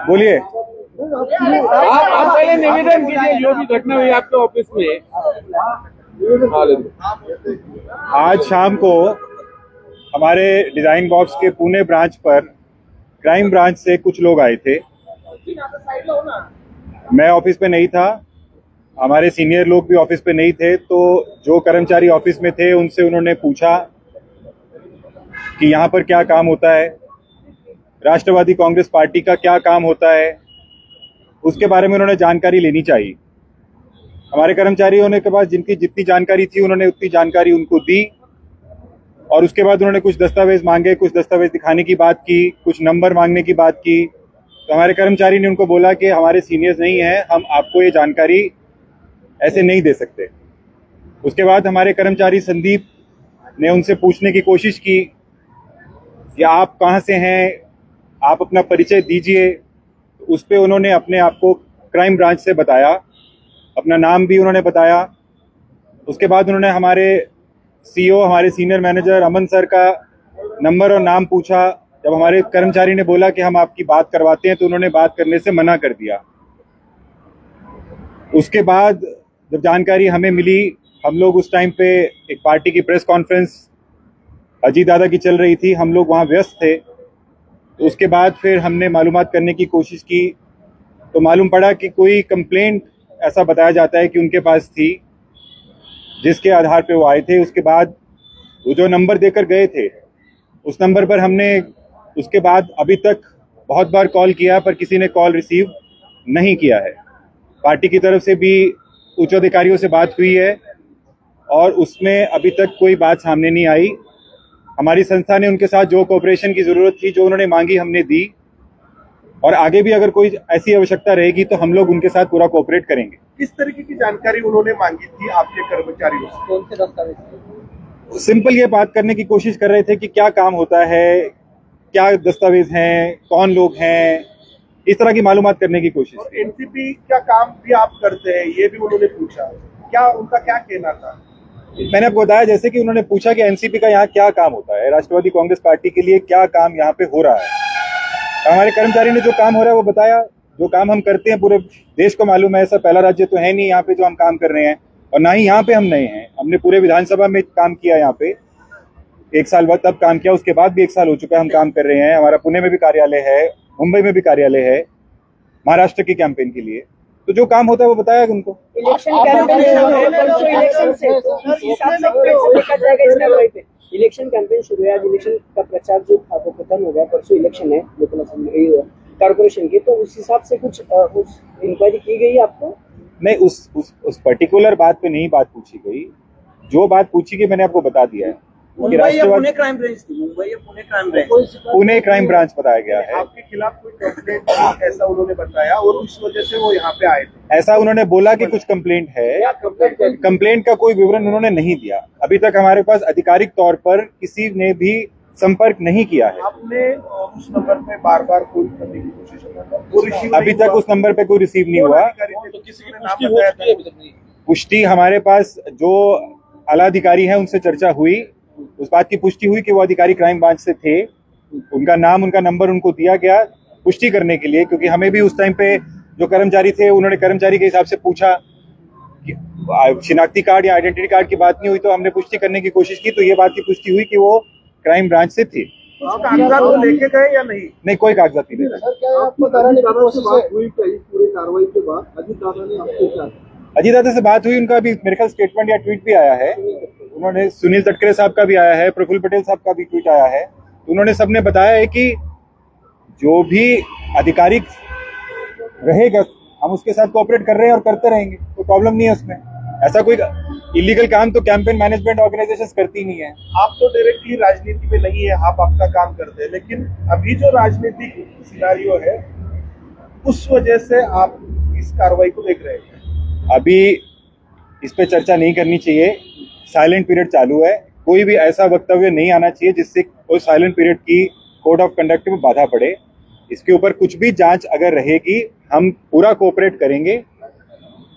बोलिए। आप पहले निवेदन कीजिए जो भी घटना हुई आपके ऑफिस में। आज शाम को हमारे डिजाइन बॉक्स के पुणे ब्रांच पर क्राइम ब्रांच से कुछ लोग आए थे। मैं ऑफिस पे नहीं था, हमारे सीनियर लोग भी ऑफिस पे नहीं थे, तो जो कर्मचारी ऑफिस में थे उनसे उन्होंने पूछा कि यहाँ पर क्या काम होता है, राष्ट्रवादी कांग्रेस पार्टी का क्या काम होता है, उसके बारे में उन्होंने जानकारी लेनी चाहिए। हमारे कर्मचारियों ने के पास जिनकी जितनी जानकारी थी उन्होंने उतनी जानकारी उनको दी, और उसके बाद उन्होंने कुछ दस्तावेज मांगे, कुछ दस्तावेज दिखाने की बात की, कुछ नंबर मांगने की बात की। तो हमारे कर्मचारी ने उनको बोला कि हमारे सीनियर्स नहीं हैं, हम आपको ये जानकारी ऐसे नहीं दे सकते। उसके बाद हमारे कर्मचारी संदीप ने उनसे पूछने की कोशिश की कि आप कहाँ से हैं, आप अपना परिचय दीजिए। उस पर उन्होंने अपने आप को क्राइम ब्रांच से बताया, अपना नाम भी उन्होंने बताया। उसके बाद उन्होंने हमारे सीईओ, हमारे सीनियर मैनेजर अमन सर का नंबर और नाम पूछा। जब हमारे कर्मचारी ने बोला कि हम आपकी बात करवाते हैं, तो उन्होंने बात करने से मना कर दिया। उसके बाद जब जानकारी हमें मिली, हम लोग उस टाइम पे एक पार्टी की प्रेस कॉन्फ्रेंस अजीत दादा की चल रही थी, हम लोग वहाँ व्यस्त थे। तो उसके बाद फिर हमने मालूमात करने की कोशिश की, तो मालूम पड़ा कि कोई कंप्लेंट ऐसा बताया जाता है कि उनके पास थी, जिसके आधार पे वो आए थे। उसके बाद वो जो नंबर देकर गए थे, उस नंबर पर हमने उसके बाद अभी तक बहुत बार कॉल किया, पर किसी ने कॉल रिसीव नहीं किया है। पार्टी की तरफ से भी उच्च अधिकारियों से बात हुई है और उसमें अभी तक कोई बात सामने नहीं आई। हमारी संस्था ने उनके साथ जो कोऑपरेशन की ज़रूरत थी, जो उन्होंने मांगी, हमने दी, और आगे भी अगर कोई ऐसी आवश्यकता रहेगी तो हम लोग उनके साथ पूरा कोऑपरेट करेंगे। किस तरीके की जानकारी उन्होंने मांगी थी आपके कर्मचारियों से? कौन से दस्तावेज? सिंपल ये बात करने की कोशिश कर रहे थे कि क्या काम होता है, क्या दस्तावेज हैं, कौन लोग हैं, इस तरह की मालूमात करने की कोशिश। और एनसीपी का काम भी आप करते हैं, ये भी उन्होंने पूछा। क्या उनका क्या कहना था? मैंने आपको बताया, जैसे कि उन्होंने पूछा कि एनसीपी का यहाँ क्या काम होता है, राष्ट्रवादी कांग्रेस पार्टी के लिए क्या काम यहाँ पे हो रहा है। हमारे कर्मचारी ने जो काम हो रहा है वो बताया। जो काम हम करते हैं पूरे देश को मालूम है, ऐसा पहला राज्य तो है नहीं यहाँ पे जो हम काम कर रहे हैं, और ना ही यहाँ पे हम नए हैं। हमने पूरे विधानसभा में काम किया, यहाँ पे 1 साल बाद तब काम किया, उसके बाद भी 1 साल हो चुका है हम काम कर रहे हैं। हमारा पुणे में भी कार्यालय है, मुंबई में भी कार्यालय है, महाराष्ट्र के कैंपेन के लिए। तो जो काम होता है वो बताया उनको। इलेक्शन कैंपेन शुरू है, आज इलेक्शन का प्रचार जो था वो खत्म हो गया, परसों इलेक्शन है लोकल असेंबली कॉर्पोरेशन की, तो उस हिसाब से कुछ उस इंक्वायरी की गई आपको? नहीं, उस पर्टिकुलर बात पे नहीं बात पूछी गई। जो बात पूछी गई मैंने आपको बता दिया है कि राष्ट्रवादी पुणे क्राइम ब्रांच थी, मुंबई या Pune crime branch, Pune crime branch बताया गया है। आपके खिलाफ कोई कंप्लेंट थी ऐसा उन्होंने बताया, और उस वजह से वो यहाँ पे आए थे? ऐसा उन्होंने बोला कि कुछ कंप्लेंट है। कंप्लेंट का कोई विवरण उन्होंने नहीं दिया। अभी तक हमारे पास आधिकारिक तौर पर किसी ने भी संपर्क नहीं किया है। आपने उस नंबर पे बार बार कॉल करने की कोशिश की, अभी तक उस नंबर पे कोई रिसीव नहीं हुआ। तो किसी ने नाम बताया था? पुष्टि हमारे पास जो आला अधिकारी है उनसे चर्चा हुई, उस बात की पुष्टि हुई कि वो अधिकारी क्राइम ब्रांच से थे। उनका नाम, उनका नंबर उनको दिया गया पुष्टि करने के लिए, क्योंकि हमें भी उस टाइम पे जो कर्मचारी थे उन्होंने कर्मचारी के हिसाब से पूछा कि शिनाख्ती कार्ड या आइडेंटिटी कार्ड की बात नहीं हुई, तो हमने पुष्टि करने की कोशिश की, तो ये बात की पुष्टि हुई कि वो क्राइम ब्रांच से थी। कागजात वो लेके गए या नहीं? नहीं, कोई कागजात नहीं लेकर। अजीत दादा से बात हुई, उनका भी मेरे ख्याल स्टेटमेंट या ट्वीट भी आया है। उन्होंने सुनील तटकरे साहब का भी आया है, प्रफुल्ल पटेल साहब का भी ट्वीट आया है। उन्होंने सबने बताया है कि जो भी आधिकारिक रहेगा हम उसके साथ कोऑपरेट कर रहे हैं और करते रहेंगे, कोई प्रॉब्लम नहीं है उसमें। ऐसा कोई इलीगल काम तो कैंपेन मैनेजमेंट ऑर्गेनाइजेशंस करती नहीं है। आप तो डायरेक्टली राजनीति में नहीं है, आप आपका काम करते हैं, लेकिन अभी जो राजनीतिक सिनारियो है उस वजह से आप इस कार्रवाई को देख रहे हैं। अभी इस पे चर्चा नहीं करनी चाहिए, साइलेंट पीरियड चालू है। कोई भी ऐसा वक्तव्य नहीं आना चाहिए जिससे कोई साइलेंट पीरियड की कोड ऑफ कंडक्ट में बाधा पड़े। इसके ऊपर कुछ भी जांच अगर रहेगी हम पूरा कोऑपरेट करेंगे।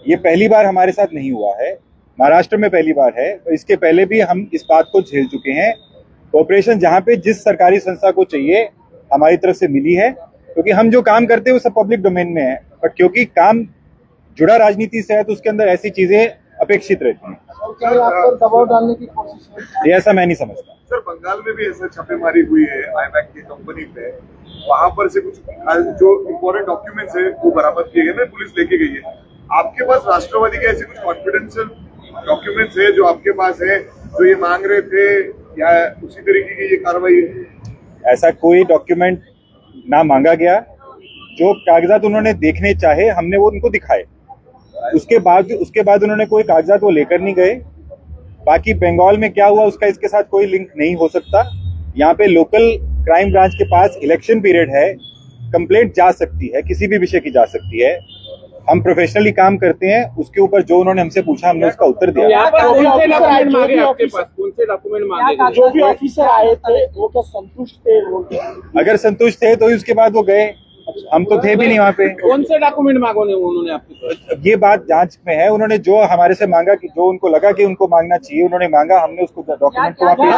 ये पहली बार हमारे साथ नहीं हुआ है, महाराष्ट्र में पहली बार है, तो इसके पहले भी हम इस बात को झेल चुके हैं। कोऑपरेशन जहाँ पे जिस सरकारी संस्था को चाहिए हमारी तरफ से मिली है, क्योंकि हम जो काम करते हैं वो सब पब्लिक डोमेन में है, बट क्योंकि काम जुड़ा राजनीति से है तो उसके अंदर ऐसी चीजें अपेक्षित रहती हैं। दबाव डालने की कोशिश ये ऐसा मैं नहीं समझता। सर, बंगाल में भी ऐसे छापेमारी हुई है आईमैक की कंपनी पे, वहां पर से कुछ जो इम्पोर्टेंट डॉक्यूमेंट्स है वो बरामद किए गए ना, पुलिस लेके गई है। आपके पास राष्ट्रवादी के ऐसे कुछ कॉन्फिडेंशियल डॉक्यूमेंट्स है जो आपके पास है, जो ये मांग रहे थे, या उसी तरीके की ये कार्रवाई है? ऐसा कोई डॉक्यूमेंट ना मांगा गया। जो कागजात उन्होंने देखने चाहे हमने वो उनको दिखाए, उसके बाद उन्होंने कोई कागजात वो लेकर नहीं गए। बाकी बंगाल में क्या हुआ उसका इसके साथ कोई लिंक नहीं हो सकता। यहाँ पे लोकल क्राइम ब्रांच के पास इलेक्शन पीरियड है, कंप्लेंट जा सकती है, किसी भी विषय की जा सकती है। हम प्रोफेशनली काम करते हैं, उसके ऊपर जो उन्होंने हमसे पूछा हमने उसका उत्तर दिया। यहाँ पर कौन से डॉक्यूमेंट मांगे आपके पास? कौन से डॉक्यूमेंट मांगे? जो भी ऑफिसर आए थे वो क्या संतुष्ट थे? अगर संतुष्ट थे तो उसके बाद वो गए, हम तो थे भी नहीं वहाँ पे। कौन से डॉक्यूमेंट मांगे उन्होंने आपके पास? ये बात जांच में है। उन्होंने जो हमारे से मांगा कि जो उनको लगा कि उनको मांगना चाहिए उन्होंने मांगा, हमने उसको डॉक्यूमेंट को वहाँ पेश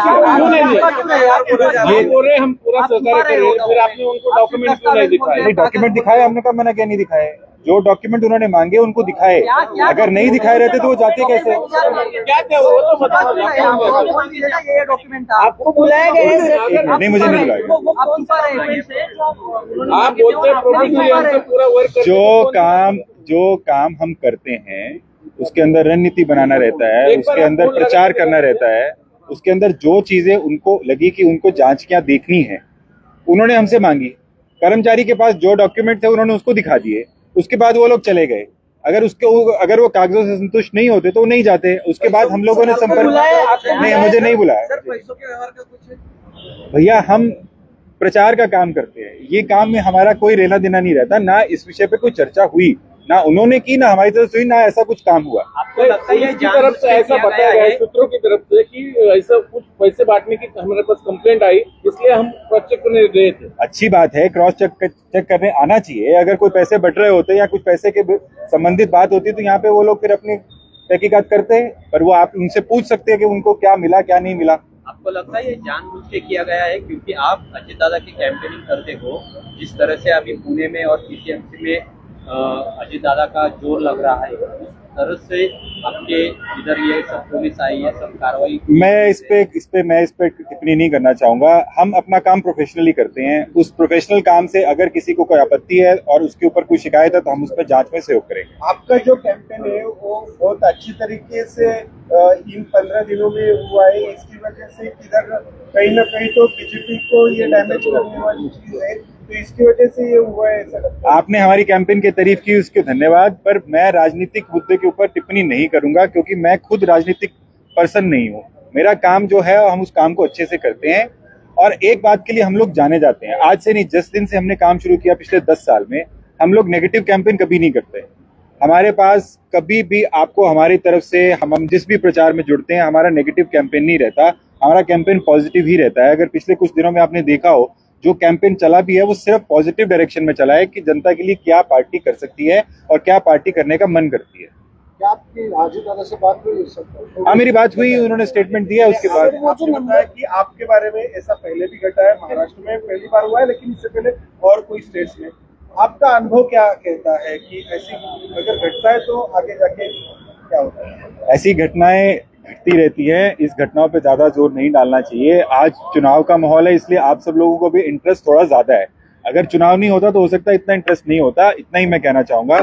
किया। ये बोले हम पूरा सहकार्य कर रहे हैं, फिर आपने उनको डॉक्यूमेंट क्यों नहीं दिखाए? नहीं, डॉक्यूमेंट दिखाए, हमने कहा मना क्या नहीं दिखाए। जो डॉक्यूमेंट उन्होंने मांगे उनको दिखाए, अगर नहीं दिखाए रहते तो वो जाते कैसे? क्या थे वो तो बताओ। आपको बुलाया गया? नहीं, मुझे नहीं बुलाया। आप बोलते हैं प्रोफेशनली हमसे पूरा वर्क करते हैं। जो काम हम करते हैं उसके अंदर रणनीति बनाना रहता है, उसके अंदर प्रचार करना रहता है, उसके अंदर जो चीजें उनको लगी कि उनको जांचियां देखनी है उन्होंने हमसे मांगी। कर्मचारी के पास जो डॉक्यूमेंट थे उन्होंने उसको दिखा दिए, उसके बाद वो लोग चले गए। अगर वो कागजों से संतुष्ट नहीं होते तो वो नहीं जाते। उसके बाद हम लोगों ने संपर्क नहीं, मुझे नहीं बुलाया। भैया हम प्रचार का काम करते हैं, ये काम में हमारा कोई लेना देना नहीं रहता। ना इस विषय पे कोई चर्चा हुई, ना उन्होंने की, ना हमारी तरफ से हुई, ना ऐसा कुछ काम हुआ। आपको लगता है की तरफ से ऐसा बताया गया है सूत्रों की तरफ से कि ऐसा कुछ पैसे बांटने की हमारे पास कंप्लेंट आई, इसलिए हम क्रॉस चेक करने गए थे? अच्छी बात है, क्रॉस चेक करने आना चाहिए। अगर कोई पैसे बट रहे होते या कुछ पैसे के संबंधित बात होती तो यहाँ पे वो लोग फिर अपनी तहकीकात करते हैं, पर वो आप उनसे पूछ सकते हैं कि उनको क्या मिला क्या नहीं मिला। आपको लगता है ये जानबूझ के किया गया है? क्योंकि आप अजय दादा की कैंपेनिंग करते हो, जिस तरह से अभी पुणे में और पीसीएमसी में अजय दादा का जोर लग रहा है, उस तरह से आपके इधर ये सब पुलिस आई है, सब कार्रवाई। मैं इस पे टिप्पणी नहीं करना चाहूंगा। हम अपना काम प्रोफेशनली करते हैं। उस प्रोफेशनल काम से अगर किसी को कोई आपत्ति है और उसके ऊपर कोई शिकायत है तो हम उस पर जांच में सहयोग करेंगे। आपका जो कैंपेन है वो बहुत अच्छी तरीके से इन 15 दिनों में हुआ है। इसकी वजह से किधर कहीं ना कहीं तो बीजेपी को ये डैमेज करने वाली चीज है, तो इसकी वजह से ये हुआ है ऐसा लगता है। आपने हमारी कैंपेन की तारीफ की, उसके धन्यवाद, पर मैं राजनीतिक मुद्दे के ऊपर टिप्पणी नहीं करूंगा क्योंकि मैं खुद राजनीतिक पर्सन नहीं हूँ। मेरा काम जो है हम उस काम को अच्छे से करते हैं और एक बात के लिए हम लोग जाने जाते हैं। आज से नहीं, जिस दिन से हमने काम शुरू किया पिछले 10 साल में, हम लोग नेगेटिव कैंपेन कभी नहीं करते। हमारे पास कभी भी आपको हमारी तरफ से हम जिस भी प्रचार में जुड़ते हैं हमारा नेगेटिव कैंपेन नहीं रहता, हमारा कैंपेन पॉजिटिव ही रहता है। अगर पिछले कुछ दिनों में आपने देखा हो जो कैंपेन चला भी है वो सिर्फ पॉजिटिव डायरेक्शन में चला है कि जनता के लिए क्या पार्टी कर सकती है और क्या पार्टी करने का मन करती है। क्या आपकी अजय दादा से बात हुई? हाँ, मेरी बात हुई, उन्होंने स्टेटमेंट दिया। उसके बाद आपने बताया कि आपके बारे में ऐसा पहले भी घटा है, महाराष्ट्र में पहली बार हुआ है, लेकिन इससे पहले और कोई स्टेट्स में। आपका अनुभव क्या कहता है कि ऐसी अगर घटता है तो आगे जाके क्या होता है? ऐसी घटनाएं घटती रहती है, इस घटनाओं पे ज्यादा जोर नहीं डालना चाहिए। आज चुनाव का माहौल है, इसलिए आप सब लोगों को भी इंटरेस्ट थोड़ा ज्यादा है। अगर चुनाव नहीं होता तो हो सकता है इतना इंटरेस्ट नहीं होता। इतना ही मैं कहना चाहूंगा।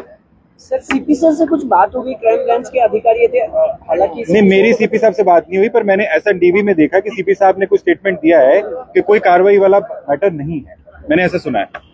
सर सीपी सर से कुछ बात होगी? क्राइम ब्रांच के अधिकारी थे, हालांकि नहीं, मेरी सीपी साहब से बात नहीं हुई, पर मैंने ऐसा टीवी में देखा कि सीपी साहब ने कुछ स्टेटमेंट दिया है कि कोई कार्रवाई वाला मैटर नहीं है। मैंने ऐसा सुना है।